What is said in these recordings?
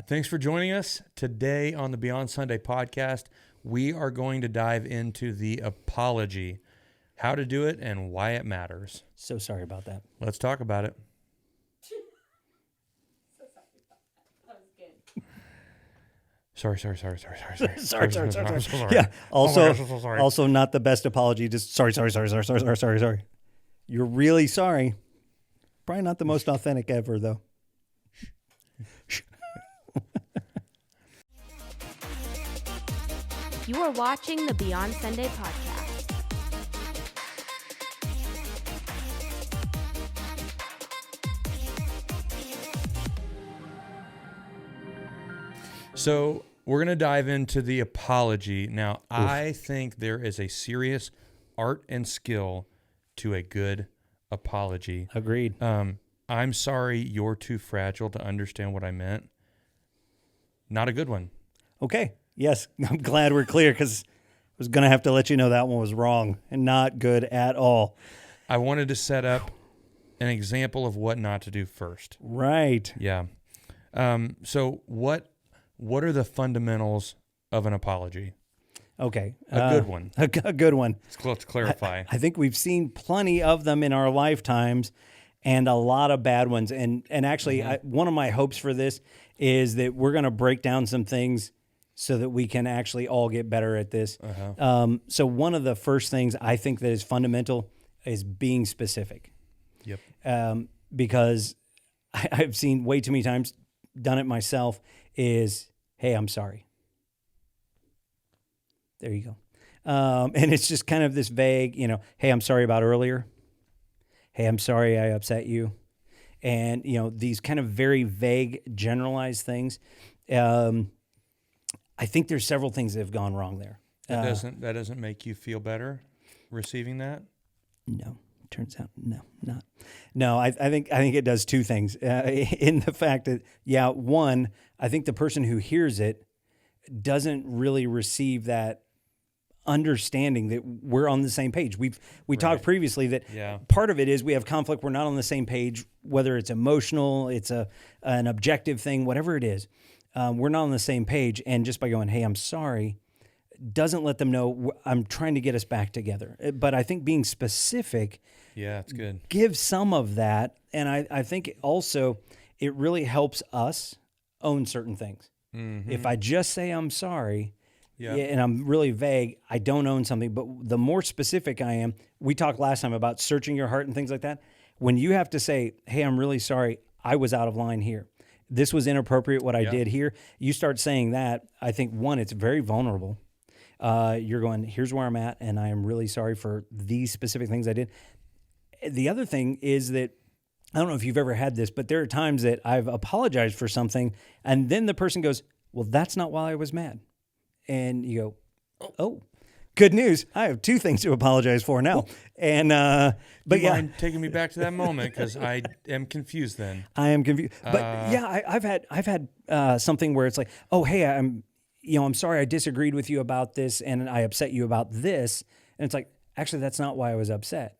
Thanks for joining us today on the Beyond Sunday podcast. We are going to dive into the apology, how to do it, and why it matters. So sorry about that. Let's talk about it. Sorry. Sorry. Yeah. Also, so sorry. also not the best apology. Just sorry. You're really sorry. Probably not the most authentic ever, though. You are watching the Beyond Sunday podcast. So we're going to dive into the apology. Now, I think there is a serious art and skill to a good apology. Agreed. I'm sorry you're too fragile to understand what I meant. Not a good one. Okay. Yes. I'm glad we're clear because I was going to have to let you know that one was wrong and not good at all. I wanted to set up an example of what not to do first. Right. Yeah. So what are the fundamentals of an apology? Okay. A good one. A good one. Let's clarify. I think we've seen plenty of them in our lifetimes and a lot of bad ones. And actually, one of my hopes for this is that we're going to break down some things so that we can actually all get better at this. So one of the first things I think that is fundamental is being specific. Yep. Because I've seen way too many times, done it myself, is, hey, I'm sorry. There you go. And it's just kind of this vague, hey, I'm sorry about earlier. Hey, I'm sorry I upset you. And, these kind of very vague, generalized things. I think there's several things that have gone wrong there. That doesn't make you feel better receiving that? No. Turns out, no, not. No, I think it does two things. In the fact that, one, I think the person who hears it doesn't really receive that understanding that we're on the same page. We talked previously that part of it is we have conflict. We're not on the same page, whether it's emotional, it's an objective thing, whatever it is. We're not on the same page. And just by going, hey, I'm sorry, doesn't let them know I'm trying to get us back together. But I think being specific it's good. gives some of that. And I think also it really helps us own certain things. Mm-hmm. If I just say I'm sorry and I'm really vague, I don't own something. But the more specific I am, we talked last time about searching your heart and things like that. When you have to say, hey, I'm really sorry, I was out of line here. This was inappropriate what I did here. You start saying that, I think, one, it's very vulnerable. You're going, here's where I'm at, and I am really sorry for these specific things I did. The other thing is that, I don't know if you've ever had this, but there are times that I've apologized for something, and then the person goes, well, that's not why I was mad. And you go, oh, good news. I have two things to apologize for now. And, but you mind taking me back to that moment? Because I am confused then. I am confused. But I've had something where it's like, oh, hey, I'm sorry I disagreed with you about this and I upset you about this. And it's like, actually, that's not why I was upset.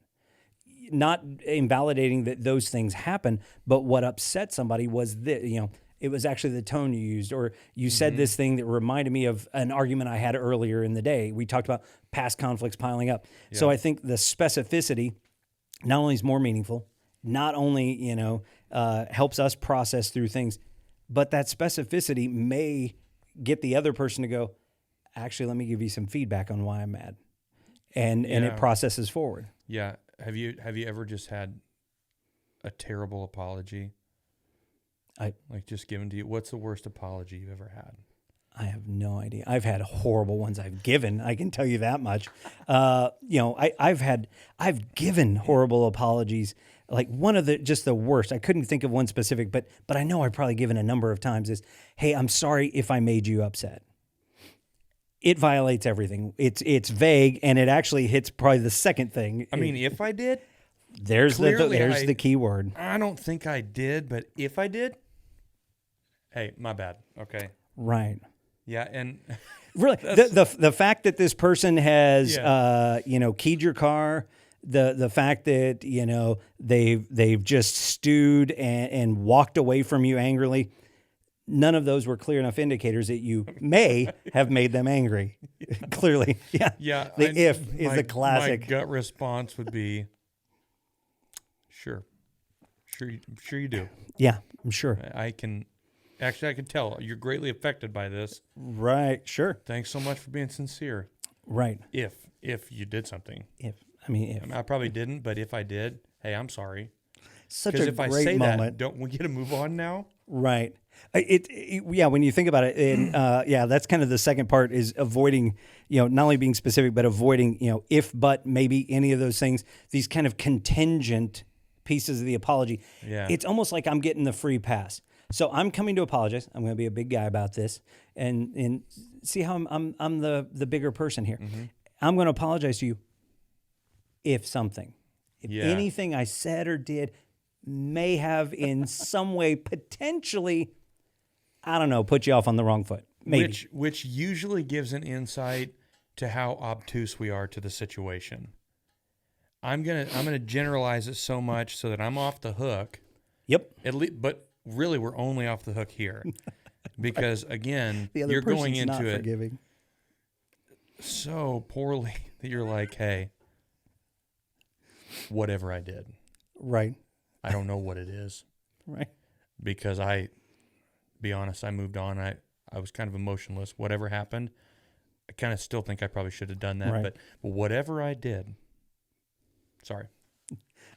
Not invalidating that those things happen, but what upset somebody was that, it was actually the tone you used, or you said this thing that reminded me of an argument I had earlier in the day. We talked about past conflicts piling up. Yeah. So I think the specificity not only is more meaningful, not only, helps us process through things, but that specificity may get the other person to go, actually, let me give you some feedback on why I'm mad. And it processes forward. Yeah. Have you ever just had a terrible apology? Just given to you? What's the worst apology you've ever had? I have no idea. I've had horrible ones I've given. I can tell you that much. I've given horrible apologies. Like one of the worst. I couldn't think of one specific, but I know I've probably given a number of times is, hey, I'm sorry if I made you upset. It violates everything. It's vague, and it actually hits probably the second thing. I mean, if I did, there's the key word. I don't think I did, but if I did, hey, my bad. Okay. Right. Yeah, and really, the fact that this person has keyed your car, the fact that they've just stewed and walked away from you angrily, none of those were clear enough indicators that you may have made them angry. Clearly. Yeah. Yeah. The if is the classic. My gut response would be, sure. Sure you do. Yeah, I'm sure. I can tell you're greatly affected by this. Right. Sure. Thanks so much for being sincere. Right. If you did something. If. I probably didn't, but if I did, hey, I'm sorry. Such a Because if great I say moment. that, don't we get to move on now? Right. Yeah, when you think about it, and that's kind of the second part is avoiding, not only being specific, but avoiding, if, but, maybe, any of those things, these kind of contingent pieces of the apology. Yeah. It's almost like I'm getting the free pass. So I'm coming to apologize. I'm going to be a big guy about this and see how I'm the bigger person here. Mm-hmm. I'm going to apologize to you if Yeah. anything I said or did may have in some way potentially, I don't know, put you off on the wrong foot. Maybe. Which usually gives an insight to how obtuse we are to the situation. I'm gonna generalize it so much so that I'm off the hook. Yep. At least, but really, we're only off the hook here because again, The other you're going person's not into it forgiving. so poorly that you're like, hey, whatever I did, Right. I don't know what it is Right. because be honest, I moved on. I was kind of emotionless. Whatever happened, I kind of still think I probably should have done that. Right. But whatever I did, sorry.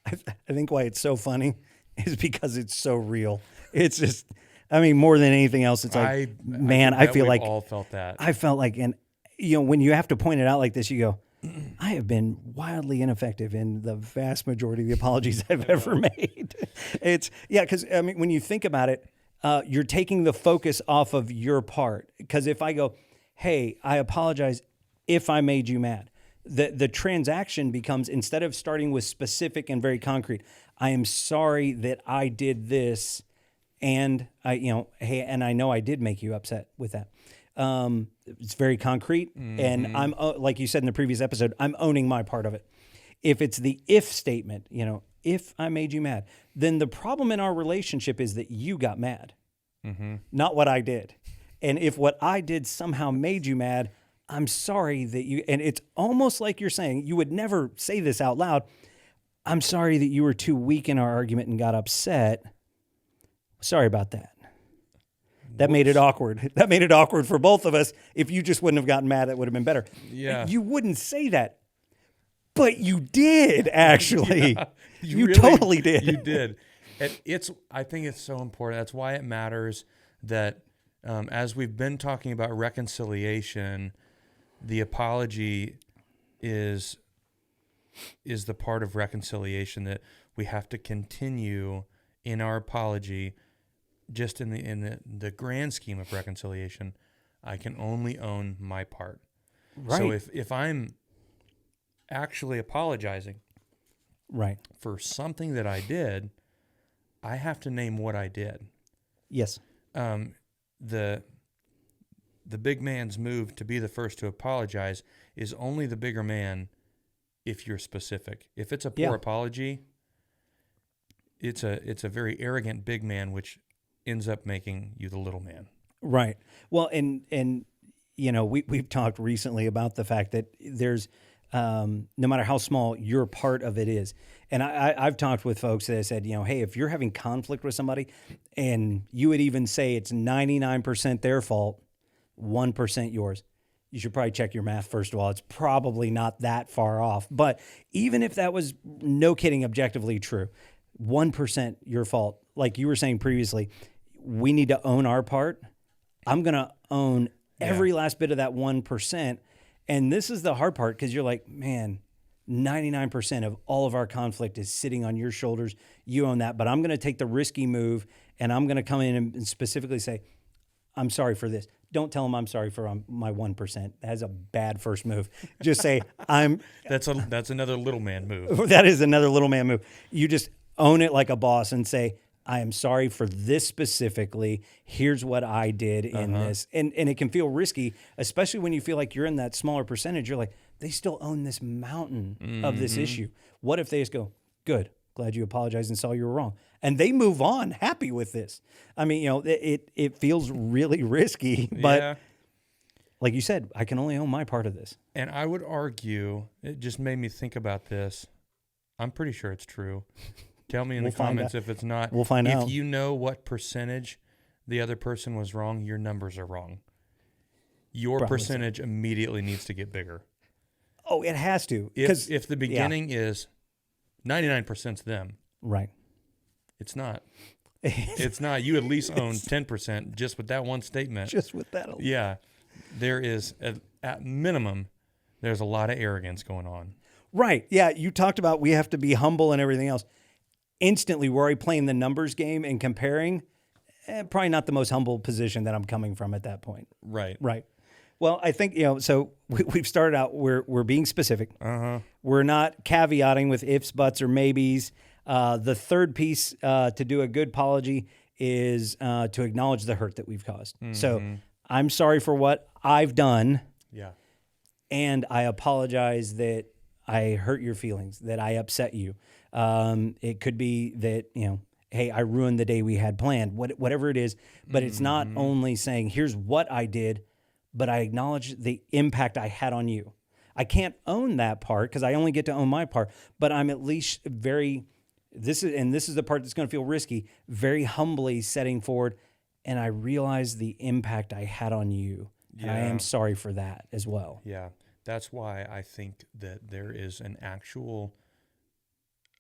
I think why it's so funny is because it's so real. It's just, more than anything else, it's like, man, I feel like all felt that. I felt like, and when you have to point it out like this, you go, I have been wildly ineffective in the vast majority of the apologies I've ever made. Because when you think about it, you're taking the focus off of your part. Because if I go, hey, I apologize if I made you mad, the transaction becomes, instead of starting with specific and very concrete, I am sorry that I did this, and hey, and I know I did make you upset with that. It's very concrete, and I'm like you said in the previous episode, I'm owning my part of it. If it's the if statement, if I made you mad, then the problem in our relationship is that you got mad, not what I did. And if what I did somehow made you mad, I'm sorry that you. And it's almost like you're saying, you would never say this out loud. I'm sorry that you were too weak in our argument and got upset. Sorry about that. That made it awkward. That made it awkward for both of us. If you just wouldn't have gotten mad, that would have been better. Yeah. You wouldn't say that. But you did, actually. Yeah, you really- totally did. You did. I think it's so important. That's why it matters that as we've been talking about reconciliation, the apology is the part of reconciliation that we have to continue in our apology. Just in the grand scheme of reconciliation, I can only own my part. Right. So if I'm actually apologizing Right. for something that I did, I have to name what I did. Yes. The big man's move to be the first to apologize is only the bigger man if you're specific. If it's a poor apology, it's a very arrogant big man, which ends up making you the little man. Right. Well, and we've talked recently about the fact that there's no matter how small your part of it is. And I've talked with folks that said, hey, if you're having conflict with somebody and you would even say it's 99% their fault, 1% yours, you should probably check your math first of all. It's probably not that far off. But even if that was, no kidding, objectively true, 1% your fault, like you were saying previously, we need to own our part. I'm going to own every last bit of that 1%. And this is the hard part because you're like, man, 99% of all of our conflict is sitting on your shoulders. You own that. But I'm going to take the risky move and I'm going to come in and specifically say, I'm sorry for this. Don't tell them I'm sorry for my 1%. That's a bad first move. Just say, That's another little man move. that is another little man move. You just own it like a boss and say, I am sorry for this specifically. Here's what I did in this. And it can feel risky, especially when you feel like you're in that smaller percentage. You're like, they still own this mountain of this issue. What if they just go, good, glad you apologized and saw you were wrong. and they move on happy with this. I mean, it feels really risky, but Yeah. like you said, I can only own my part of this. And I would argue, it just made me think about this. I'm pretty sure it's true. Tell me in We'll the find comments out. if it's not. We'll find out. If you know what percentage the other person was wrong, your numbers are wrong. Your Probably so. percentage immediately needs to get bigger. Oh, it has to. 'Cause- If the beginning is 99% them, right. it's not. It's not. You at least own 10% just with that one statement. Just with that alone. Yeah. There is, at minimum, there's a lot of arrogance going on. Right. Yeah. You talked about we have to be humble and everything else. Instantly, we're already playing the numbers game and comparing. Probably not the most humble position that I'm coming from at that point. Right. Right. Well, I think, so we've started out, we're being specific. Uh-huh. We're not caveating with ifs, buts, or maybes. The third piece to do a good apology is to acknowledge the hurt that we've caused. So I'm sorry for what I've done, Yeah. and I apologize that I hurt your feelings, that I upset you. It could be that, hey, I ruined the day we had planned, whatever it is. But it's not only saying, here's what I did, but I acknowledge the impact I had on you. I can't own that part because I only get to own my part, but I'm at least this is the part that's going to feel risky, very humbly setting forward, and I realize the impact I had on you. And I Yeah. am sorry for that as well. Yeah. That's why I think that there is an actual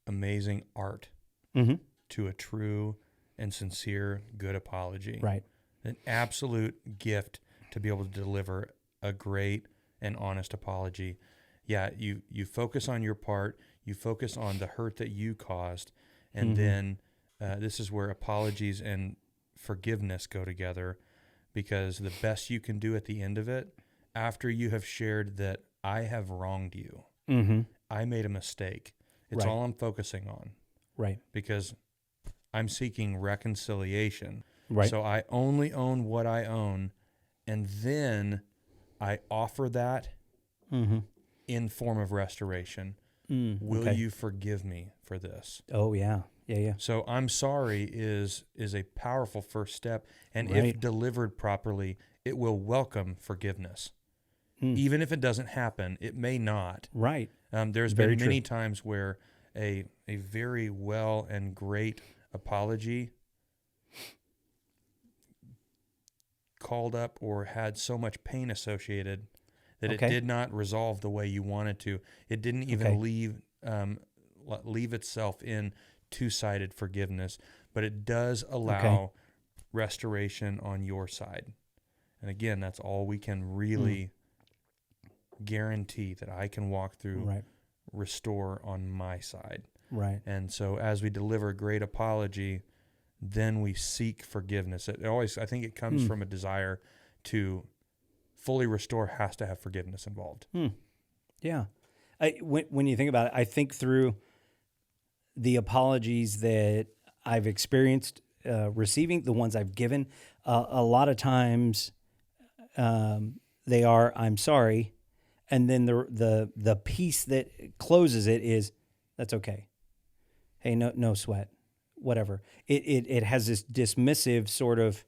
amazing art Mm-hmm. to a true and sincere good apology. Right. An absolute gift to be able to deliver a great and honest apology. Yeah, you focus on your part, you focus on the hurt that you caused, and then this is where apologies and forgiveness go together, because the best you can do at the end of it, after you have shared that I have wronged you, Mm-hmm. I made a mistake. It's Right. all I'm focusing on, Right. because I'm seeking reconciliation. Right. So I only own what I own, and then I offer that Mm-hmm. in form of restoration. Will okay. you forgive me for this? Oh yeah. Yeah. So I'm sorry is a powerful first step, and Right. if delivered properly, it will welcome forgiveness. Even if it doesn't happen, it may not. Right. There's Very been many true. times where a very well and great apology called up or had so much pain associated that Okay. it did not resolve the way you wanted to. It didn't even Okay. leave itself in two-sided forgiveness, but it does allow Okay. restoration on your side. And again, that's all we can really guarantee that I can walk through, Right. restore on my side. Right. And so as we deliver a great apology, then we seek forgiveness. It always, I think it comes from a desire to fully restore, has to have forgiveness involved. Yeah. When you think about it, I think through the apologies that I've experienced receiving, the ones I've given, a lot of times they are, I'm sorry. And then the piece that closes it is, that's okay. Hey, no sweat, whatever. It has this dismissive sort of,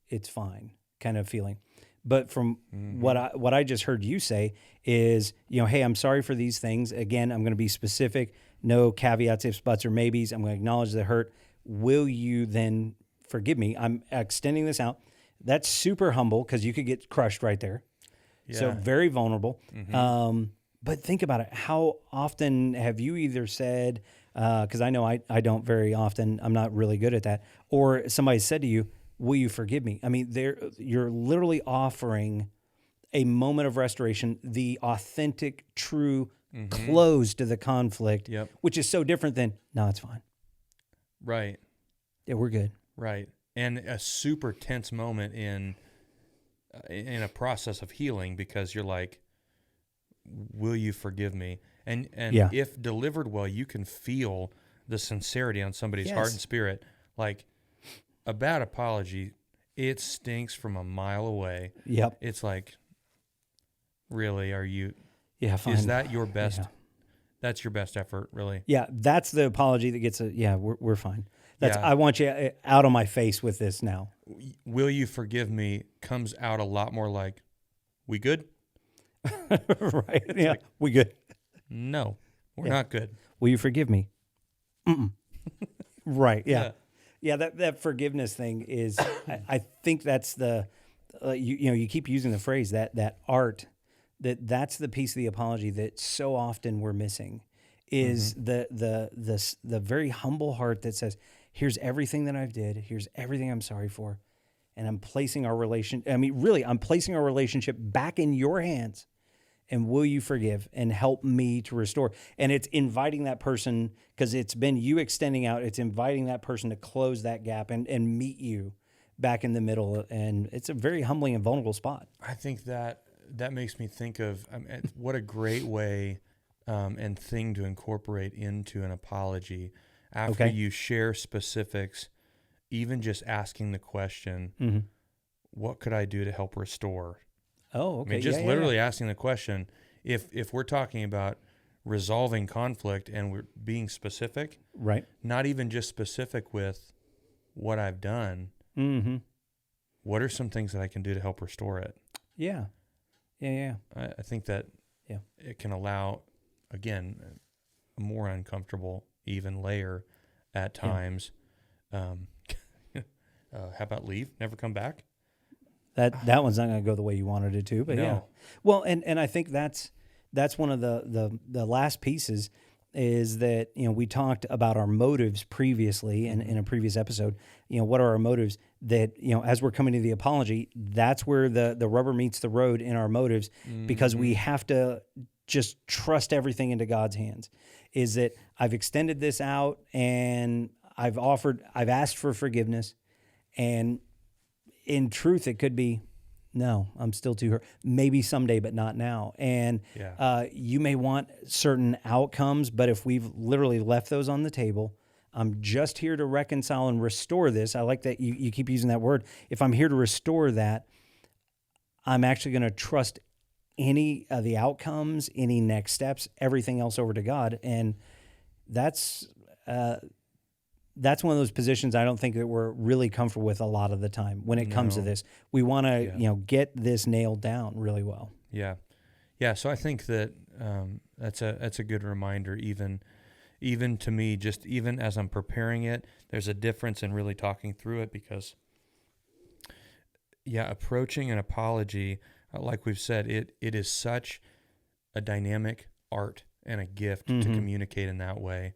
it's fine kind of feeling. But from what I just heard you say is, hey, I'm sorry for these things. Again, I'm going to be specific. No caveats, ifs, buts, or maybes. I'm going to acknowledge the hurt. Will you then forgive me? I'm extending this out. That's super humble because you could get crushed right there. So Yeah. very vulnerable. But think about it. How often have you either said, because I know I don't very often, I'm not really good at that, or somebody said to you, will you forgive me? I mean, you're literally offering a moment of restoration, the authentic, true close to the conflict, Yep. which is so different than, no, it's fine. Right. Yeah, we're good. Right. And a super tense moment in a process of healing, because you're like, will you forgive me? And Yeah. if delivered well, you can feel the sincerity on somebody's heart Yes. and spirit. Like a bad apology, it stinks from a mile away. Yep. It's like, really, are you, Yeah, fine. is that your best? Yeah. That's your best effort, really. Yeah, that's the apology that gets we're fine. That's Yeah. I want you out of my face with this now. Will you forgive me comes out a lot more like, we good? Right? Yeah, we good. No, we're not good. Will you forgive me? Mm-mm. Right. Yeah. Yeah. That forgiveness thing is, I think that's the, you keep using the phrase that art, that's the piece of the apology that so often we're missing is the very humble heart that says, here's everything that I've did. Here's everything I'm sorry for. And I'm placing our I'm placing our relationship back in your hands. And will you forgive and help me to restore? And it's inviting that person, because it's been you extending out, it's inviting that person to close that gap and meet you back in the middle. And it's a very humbling and vulnerable spot. I think that makes me think of what a great way and thing to incorporate into an apology. After you share specifics, even just asking the question, what could I do to help restore? Oh, okay. I mean, just literally asking the question, if we're talking about resolving conflict and we're being specific, right? Not even just specific with what I've done, what are some things that I can do to help restore it? Yeah. I think that it can allow, again, a more uncomfortable even layer at times. How about leave? Never come back? That one's not going to go the way you wanted it to, but yeah. Well, and I think that's one of the last pieces is that, we talked about our motives previously in a previous episode. What are our motives that, as we're coming to the apology, that's where the rubber meets the road in our motives, because we have to just trust everything into God's hands. Is that I've extended this out and I've asked for forgiveness, and in truth, it could be, no, I'm still too hurt. Maybe someday, but not now. And you may want certain outcomes, but if we've literally left those on the table, I'm just here to reconcile and restore this. I like that you keep using that word. If I'm here to restore that, I'm actually going to trust any of the outcomes, any next steps, everything else over to God. And that's one of those positions I don't think that we're really comfortable with a lot of the time when it comes to this. We want to, get this nailed down really well. Yeah. Yeah. So I think that that's a good reminder, even to me, just even as I'm preparing it, there's a difference in really talking through it, because approaching an apology, like we've said, it is such a dynamic art and a gift to communicate in that way.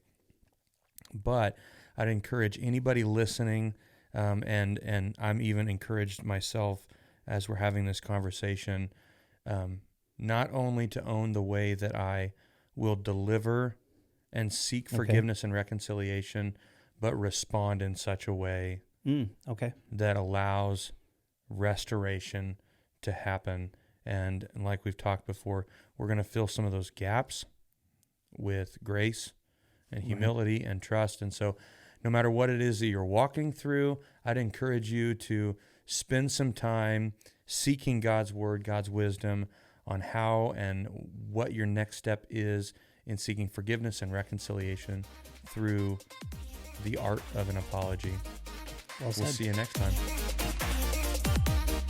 But I'd encourage anybody listening, and I'm even encouraged myself as we're having this conversation, not only to own the way that I will deliver and seek forgiveness and reconciliation, but respond in such a way that allows restoration to happen. And like we've talked before, we're going to fill some of those gaps with grace and humility and trust. And so no matter what it is that you're walking through, I'd encourage you to spend some time seeking God's word, God's wisdom on how and what your next step is in seeking forgiveness and reconciliation through the art of an apology. We'll see you next time.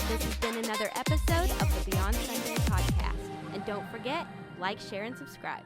This has been another episode of the Beyond Sunday podcast. And don't forget, like, share, and subscribe.